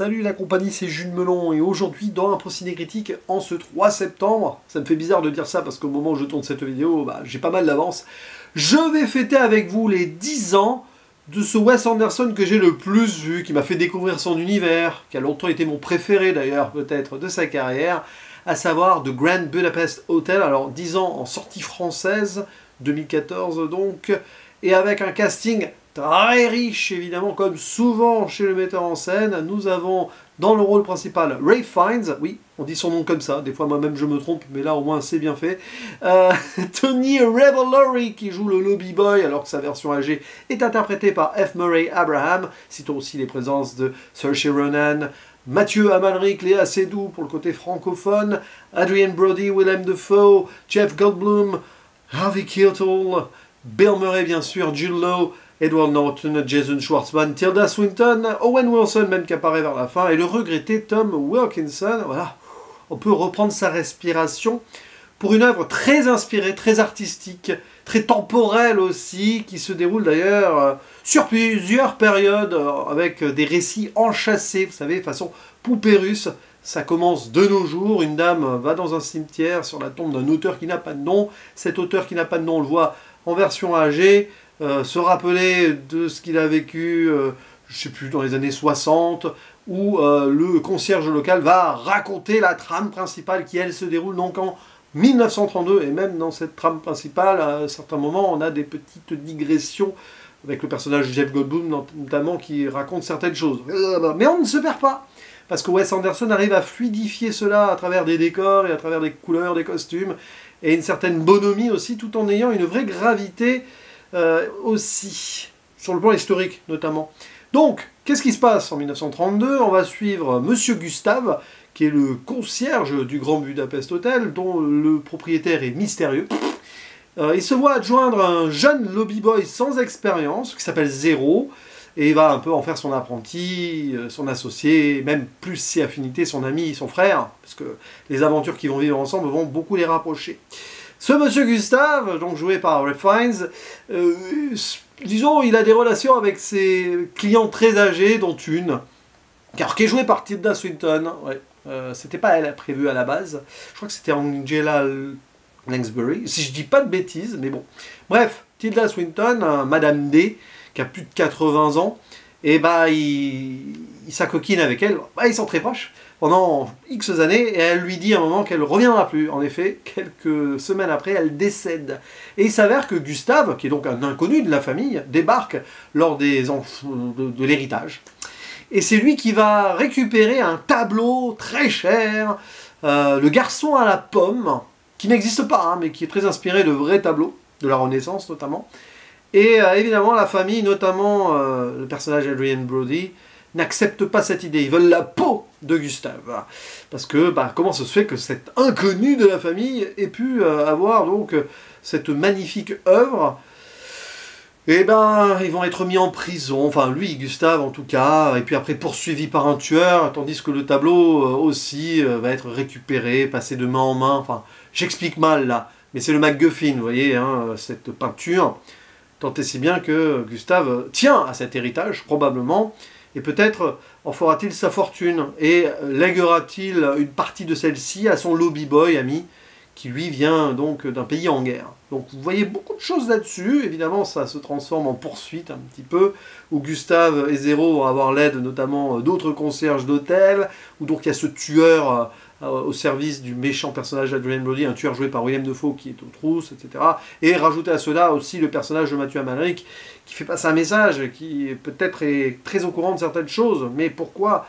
Salut la compagnie, c'est Jules Melon et aujourd'hui dans un ciné critique en ce 3 septembre, ça me fait bizarre de dire ça parce qu'au moment où je tourne cette vidéo, j'ai pas mal d'avance, je vais fêter avec vous les 10 ans de ce Wes Anderson que j'ai le plus vu, qui m'a fait découvrir son univers, qui a longtemps été mon préféré d'ailleurs peut-être de sa carrière, à savoir The Grand Budapest Hotel, alors 10 ans en sortie française, 2014 donc, et avec un casting très riche, évidemment, comme souvent chez le metteur en scène. Nous avons dans le rôle principal Ralph Fiennes, oui, on dit son nom comme ça, des fois moi-même je me trompe, mais là au moins c'est bien fait. Tony Revolori qui joue le Lobby Boy, alors que sa version âgée est interprétée par F. Murray Abraham. Citons aussi les présences de Saoirse Ronan, Mathieu Amalric, Léa Seydoux pour le côté francophone, Adrien Brody, Willem Dafoe, Jeff Goldblum, Harvey Keitel, Bill Murray bien sûr, Jude Law, Edward Norton, Jason Schwartzman, Tilda Swinton, Owen Wilson même qui apparaît vers la fin, et le regretté Tom Wilkinson. Voilà, on peut reprendre sa respiration pour une œuvre très inspirée, très artistique, très temporelle aussi, qui se déroule d'ailleurs sur plusieurs périodes, avec des récits enchâssés, vous savez, façon poupée russe. Ça commence de nos jours, une dame va dans un cimetière sur la tombe d'un auteur qui n'a pas de nom. Cet auteur qui n'a pas de nom, on le voit en version âgée, se rappeler de ce qu'il a vécu, je ne sais plus, dans les années 60, où le concierge local va raconter la trame principale qui, elle, se déroule donc en 1932. Et même dans cette trame principale, à certains moments, on a des petites digressions avec le personnage de Jeff Goldblum, notamment, qui raconte certaines choses. Mais on ne se perd pas, parce que Wes Anderson arrive à fluidifier cela à travers des décors et à travers des couleurs, des costumes, et une certaine bonhomie aussi, tout en ayant une vraie gravité aussi, sur le plan historique notamment. Donc, qu'est-ce qui se passe en 1932? On va suivre Monsieur Gustave, qui est le concierge du Grand Budapest Hotel, dont le propriétaire est mystérieux. Il se voit adjoindre un jeune lobby boy sans expérience, qui s'appelle Zéro, et il va un peu en faire son apprenti, son associé, même plus si affinité, son ami, son frère, parce que les aventures qu'ils vont vivre ensemble vont beaucoup les rapprocher. Ce monsieur Gustave, donc joué par Ralph Fiennes, disons, il a des relations avec ses clients très âgés, dont une, car qui est jouée par Tilda Swinton. Ouais. C'était pas elle prévue à la base. Je crois que c'était Angela Lansbury, si je dis pas de bêtises, mais bon. Bref, Tilda Swinton, Madame D, qui a plus de 80 ans, et il s'acoquine avec elle, ils sont très proches pendant X années, et elle lui dit à un moment qu'elle ne reviendra plus. En effet, quelques semaines après, elle décède. Et il s'avère que Gustave, qui est donc un inconnu de la famille, débarque lors de l'héritage. Et c'est lui qui va récupérer un tableau très cher, Le garçon à la pomme, qui n'existe pas, mais qui est très inspiré de vrais tableaux, de la Renaissance notamment. Et évidemment, la famille, notamment le personnage Adrien Brody, n'acceptent pas cette idée. Ils veulent la peau de Gustave. Parce que, comment ça se fait que cet inconnu de la famille ait pu avoir donc cette magnifique œuvre? Et ils vont être mis en prison, enfin lui, Gustave en tout cas, et puis après poursuivi par un tueur, tandis que le tableau aussi va être récupéré, passé de main en main, enfin j'explique mal là, mais c'est le MacGuffin, vous voyez, cette peinture. Tant et si bien que Gustave tient à cet héritage, probablement, et peut-être en fera-t-il sa fortune, et lèguera-t-il une partie de celle-ci à son lobby boy ami, qui lui vient donc d'un pays en guerre. Donc vous voyez beaucoup de choses là-dessus, évidemment ça se transforme en poursuite un petit peu, où Gustave et Zéro vont avoir l'aide notamment d'autres concierges d'hôtel, où donc il y a ce tueur au service du méchant personnage d'Adrien Brody, un tueur joué par Willem Dafoe qui est aux trousses, etc. Et rajouter à cela aussi le personnage de Mathieu Amalric, qui fait passer un message, qui peut-être est très au courant de certaines choses, mais pourquoi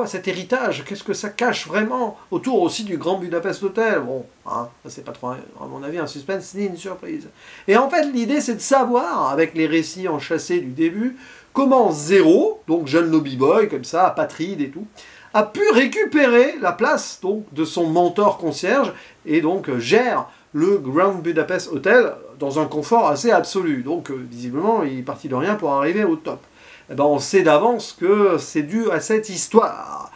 cet héritage? Qu'est-ce que ça cache vraiment autour aussi du Grand Budapest Hotel? Bon, ça c'est pas trop, à mon avis, un suspense ni une surprise. Et en fait, l'idée c'est de savoir, avec les récits enchâssés du début, comment Zéro, donc jeune lobby boy, comme ça, apatride et tout, a pu récupérer la place donc, de son mentor concierge et donc gère le Grand Budapest Hotel dans un confort assez absolu. Donc visiblement, il est parti de rien pour arriver au top. On sait d'avance que c'est dû à cette histoire,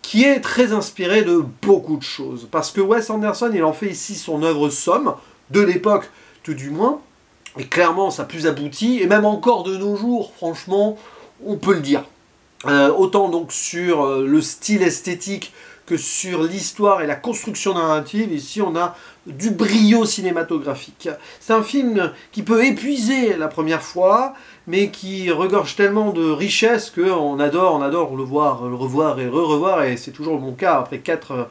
qui est très inspirée de beaucoup de choses. Parce que Wes Anderson, il en fait ici son œuvre somme, de l'époque tout du moins, et clairement sa plus aboutie, et même encore de nos jours, franchement, on peut le dire. autant donc sur le style esthétique que sur l'histoire et la construction narrative. Ici, on a du brio cinématographique. C'est un film qui peut épuiser la première fois, mais qui regorge tellement de richesse qu'on adore le voir, le revoir et re-revoir, et c'est toujours mon cas après 4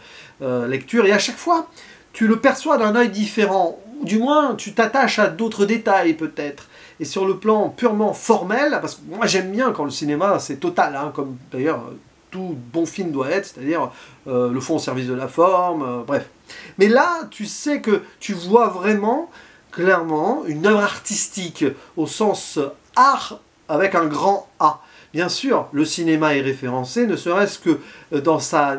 lectures. Et à chaque fois, tu le perçois d'un œil différent, ou du moins, tu t'attaches à d'autres détails peut-être. Et sur le plan purement formel, parce que moi j'aime bien quand le cinéma c'est total, hein, comme d'ailleurs tout bon film doit être, c'est-à-dire le fond au service de la forme, bref. Mais là, tu sais que tu vois vraiment, clairement, une œuvre artistique au sens art avec un grand A. Bien sûr, le cinéma est référencé, ne serait-ce que dans sa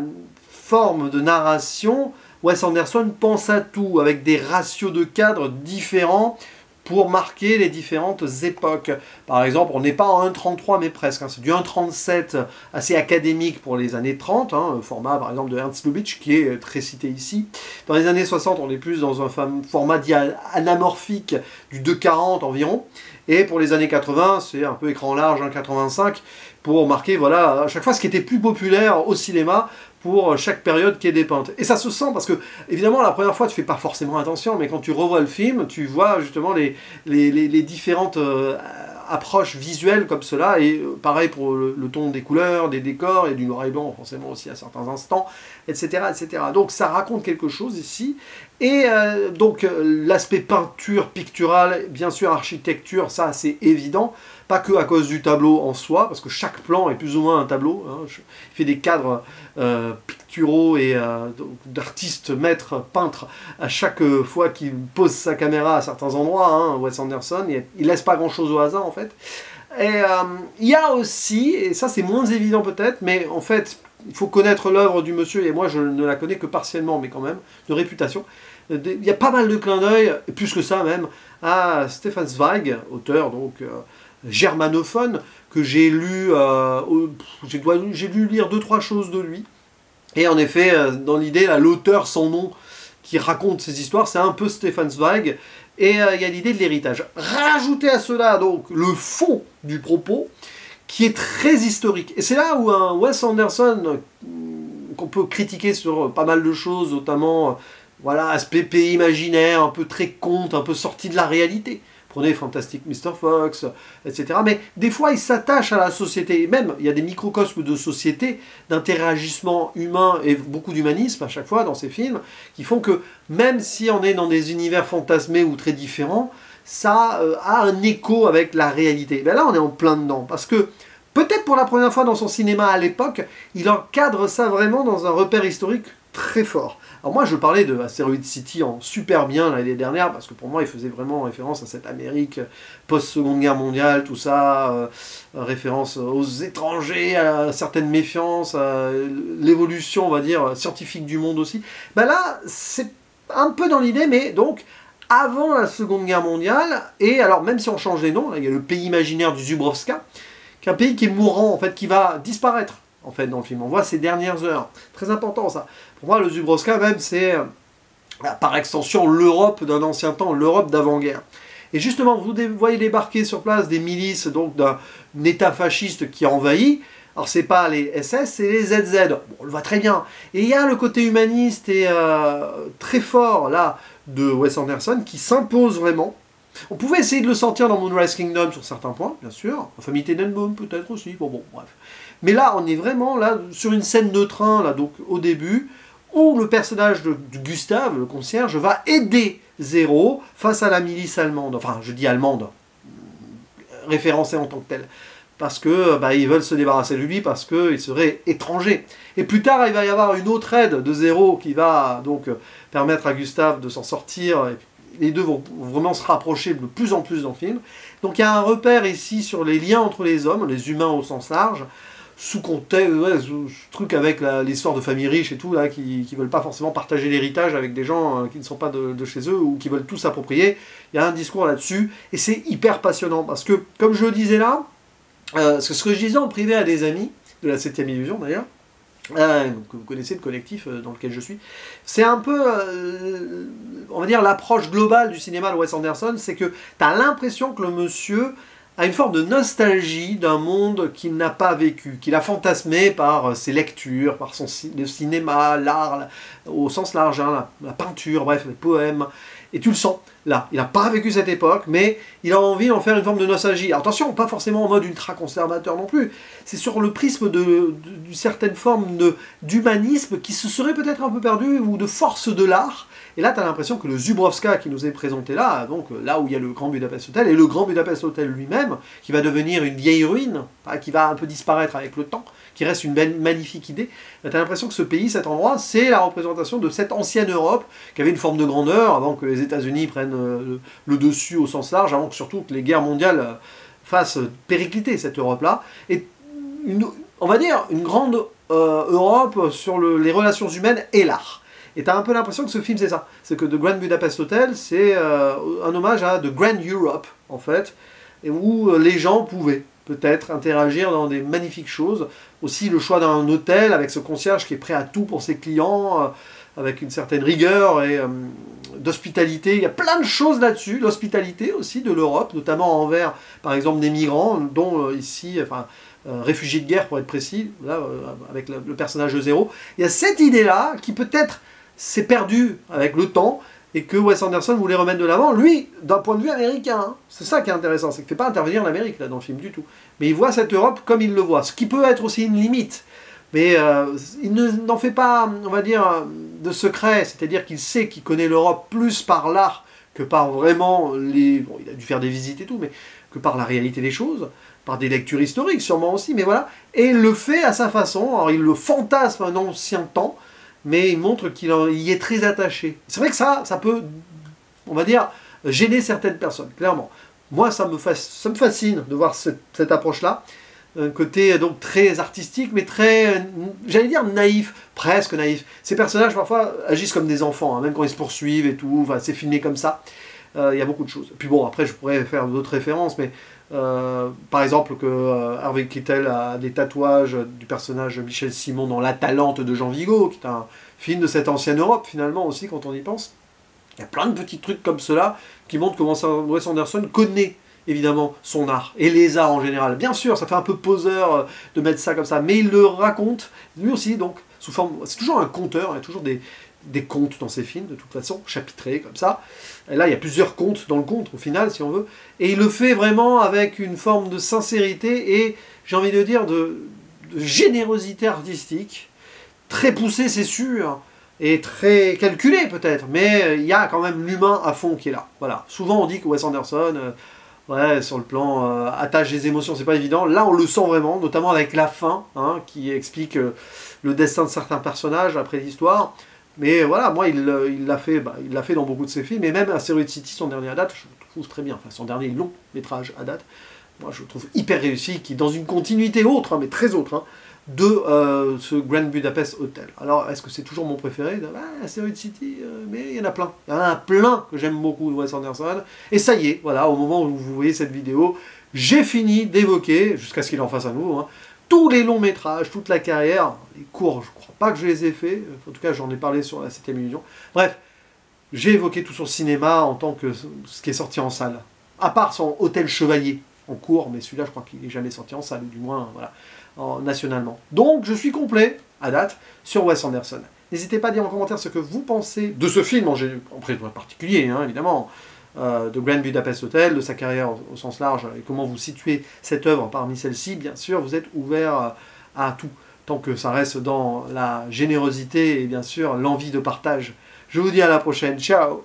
forme de narration. Wes Anderson pense à tout, avec des ratios de cadres différents, pour marquer les différentes époques. Par exemple, on n'est pas en 1,33 mais presque, hein. C'est du 1,37 assez académique pour les années 30, hein, format par exemple de Ernst Lubitsch qui est très cité ici. Dans les années 60, on est plus dans un format dit anamorphique du 2,40 environ. Et pour les années 80, c'est un peu écran large, 1,85, pour marquer voilà, à chaque fois ce qui était plus populaire au cinéma pour chaque période qui est dépeinte. Et ça se sent parce que, évidemment, la première fois, tu fais pas forcément attention, mais quand tu revois le film, tu vois justement les différentes approches visuelles comme cela, et pareil pour le ton des couleurs, des décors, et du noir et blanc forcément aussi à certains instants, etc. etc. Donc ça raconte quelque chose ici, et donc l'aspect peinture, picturale, bien sûr architecture, ça c'est évident, pas que à cause du tableau en soi, parce que chaque plan est plus ou moins un tableau, hein. Il fait des cadres picturaux et d'artistes maîtres, peintres, à chaque fois qu'il pose sa caméra à certains endroits, hein, Wes Anderson, il laisse pas grand chose au hasard en fait. Et il y a aussi, et ça c'est moins évident peut-être, mais en fait il faut connaître l'œuvre du monsieur, et moi je ne la connais que partiellement, mais quand même, de réputation. Il y a pas mal de clins d'œil, plus que ça même, à Stefan Zweig, auteur donc germanophone, que j'ai lu, j'ai dû lire 2-3 choses de lui. Et en effet, dans l'idée, l'auteur sans nom qui raconte ces histoires, c'est un peu Stefan Zweig, et il y a l'idée de l'héritage. Rajoutez à cela donc le fond du propos, qui est très historique. Et c'est là où un Wes Anderson, qu'on peut critiquer sur pas mal de choses, notamment voilà, aspect pays imaginaire, un peu très conte, un peu sorti de la réalité. Prenez Fantastic Mr. Fox, etc. Mais des fois, il s'attache à la société. Et même, il y a des microcosmes de société, d'interagissement humain et beaucoup d'humanisme à chaque fois dans ces films, qui font que même si on est dans des univers fantasmés ou très différents, ça a un écho avec la réalité. Ben là, on est en plein dedans. Parce que, peut-être pour la première fois dans son cinéma à l'époque, il encadre ça vraiment dans un repère historique très fort. Alors moi, je parlais de Asteroid City en super bien l'année dernière, parce que pour moi, il faisait vraiment référence à cette Amérique post-seconde guerre mondiale, tout ça, référence aux étrangers, à certaines méfiances, à l'évolution, on va dire, scientifique du monde aussi. Ben là, c'est un peu dans l'idée, mais donc, avant la seconde guerre mondiale, et alors même si on change les noms, là, il y a le pays imaginaire du Zubrovska, qui est un pays qui est mourant, en fait, qui va disparaître. En fait, dans le film, on voit ces dernières heures. Très important, ça. Pour moi, le Zubrovska, même, c'est, par extension, l'Europe d'un ancien temps, l'Europe d'avant-guerre. Et justement, vous voyez débarquer sur place des milices, donc d'un État fasciste qui envahit. Alors, c'est pas les SS, c'est les ZZ. Bon, on le voit très bien. Et il y a le côté humaniste et très fort, là, de Wes Anderson, qui s'impose vraiment. On pouvait essayer de le sentir dans Moonrise Kingdom sur certains points, bien sûr. La famille Tenenbaum, peut-être aussi. Bon, bref. Mais là, on est vraiment là sur une scène de train, là, donc au début, où le personnage de Gustave, le concierge, va aider Zéro face à la milice allemande. Enfin, je dis allemande, référencée en tant que telle. Parce que ils veulent se débarrasser de lui parce qu'il serait étranger. Et plus tard, il va y avoir une autre aide de Zéro qui va donc permettre à Gustave de s'en sortir. Et les deux vont vraiment se rapprocher de plus en plus dans le film. Donc il y a un repère ici sur les liens entre les hommes, les humains au sens large, sous contexte, ce truc avec l'histoire de familles riches et tout, là, qui veulent pas forcément partager l'héritage avec des gens qui ne sont pas de chez eux, ou qui veulent tout s'approprier. Il y a un discours là-dessus, et c'est hyper passionnant, parce que, comme je le disais là, c'est ce que je disais en privé à des amis, de la 7ème illusion d'ailleurs, que vous connaissez, le collectif dans lequel je suis, c'est un peu, on va dire, l'approche globale du cinéma de Wes Anderson, c'est que tu as l'impression que le monsieur a une forme de nostalgie d'un monde qu'il n'a pas vécu, qu'il a fantasmé par ses lectures, par le cinéma, l'art, au sens large, hein, la peinture, bref, les poèmes. Et tu le sens, là. Il n'a pas vécu cette époque, mais il a envie d'en faire une forme de nostalgie. Alors, attention, pas forcément en mode ultra-conservateur non plus. C'est sur le prisme d'une certaine forme d'humanisme qui se serait peut-être un peu perdu, ou de force de l'art. Et là, tu as l'impression que le Zubrowska qui nous est présenté là, donc là où il y a le Grand Budapest Hotel, et le Grand Budapest Hotel lui-même, qui va devenir une vieille ruine, qui va un peu disparaître avec le temps, qui reste une magnifique idée, tu as l'impression que ce pays, cet endroit, c'est la représentation de cette ancienne Europe, qui avait une forme de grandeur, avant que les États-Unis prennent le dessus au sens large, avant que surtout que les guerres mondiales fassent péricliter cette Europe-là. Et on va dire une grande Europe sur les relations humaines et l'art. Et tu as un peu l'impression que ce film, c'est ça. C'est que The Grand Budapest Hotel, c'est un hommage à The Grand Europe, en fait, et où les gens pouvaient peut-être interagir dans des magnifiques choses. Aussi le choix d'un hôtel avec ce concierge qui est prêt à tout pour ses clients, avec une certaine rigueur et d'hospitalité. Il y a plein de choses là-dessus. L'hospitalité aussi de l'Europe, notamment envers, par exemple, des migrants, dont ici... enfin, réfugiés de guerre pour être précis, là, avec le personnage de Zéro. Il y a cette idée-là qui peut-être s'est perdue avec le temps et que Wes Anderson voulait remettre de l'avant, lui, d'un point de vue américain. Hein. C'est ça qui est intéressant, c'est qu'il ne fait pas intervenir l'Amérique là dans le film du tout. Mais il voit cette Europe comme il le voit, ce qui peut être aussi une limite. Mais il n'en fait pas, on va dire, de secret, c'est-à-dire qu'il sait qu'il connaît l'Europe plus par l'art que par vraiment les... Bon, il a dû faire des visites et tout, mais que par la réalité des choses, par des lectures historiques sûrement aussi, mais voilà. Et il le fait à sa façon, alors il le fantasme un ancien temps, mais il montre qu'il y est très attaché. C'est vrai que ça peut, on va dire, gêner certaines personnes, clairement. Moi, ça me fascine de voir cette approche-là. Un côté donc très artistique, mais très, j'allais dire naïf, presque naïf. Ces personnages, parfois, agissent comme des enfants, hein, même quand ils se poursuivent et tout, enfin, c'est filmé comme ça. Il y a beaucoup de choses. Puis bon, après, je pourrais faire d'autres références, mais par exemple que Harvey Keitel a des tatouages du personnage Michel Simon dans L'Atalante de Jean Vigo, qui est un film de cette ancienne Europe, finalement, aussi, quand on y pense. Il y a plein de petits trucs comme cela qui montrent comment Wes Anderson connaît évidemment son art, et les arts en général. Bien sûr, ça fait un peu poseur de mettre ça comme ça, mais il le raconte, lui aussi, donc, sous forme... C'est toujours un conteur, il y a toujours des contes dans ses films, de toute façon, chapitrés, comme ça. Et là, il y a plusieurs contes dans le conte, au final, si on veut. Et il le fait vraiment avec une forme de sincérité et, j'ai envie de dire, de générosité artistique. Très poussée, c'est sûr, et très calculée, peut-être, mais il y a quand même l'humain à fond qui est là. Voilà. Souvent, on dit que Wes Anderson... ouais, sur le plan attache des émotions, c'est pas évident. Là, on le sent vraiment, notamment avec la fin, hein, qui explique le destin de certains personnages après l'histoire. Mais voilà, moi, il l'a fait dans beaucoup de ses films, et même Asteroid City, son dernier à date, je le trouve très bien. Enfin, son dernier long métrage à date, moi, je le trouve hyper réussi, qui est dans une continuité autre, hein, mais très autre, hein, de ce Grand Budapest Hotel. Alors, est-ce que c'est toujours mon préféré? Asteroid City, mais il y en a plein. Il y en a plein que j'aime beaucoup de Wes Anderson. Et ça y est, voilà, au moment où vous voyez cette vidéo, j'ai fini d'évoquer, jusqu'à ce qu'il en fasse à nouveau, hein, tous les longs métrages, toute la carrière. Les courts, je crois pas que je les ai faits. En tout cas, j'en ai parlé sur la 7ème illusion. Bref, j'ai évoqué tout son cinéma en tant que ce qui est sorti en salle. À part son Hôtel Chevalier en cours, mais celui-là, je crois qu'il n'est jamais sorti en salle, ou du moins, voilà, nationalement. Donc, je suis complet, à date, sur Wes Anderson. N'hésitez pas à dire en commentaire ce que vous pensez de ce film, en particulier, hein, évidemment, de Grand Budapest Hotel, de sa carrière au sens large, et comment vous situez cette œuvre parmi celles-ci. Bien sûr, vous êtes ouvert à tout, tant que ça reste dans la générosité et bien sûr l'envie de partage. Je vous dis à la prochaine, ciao!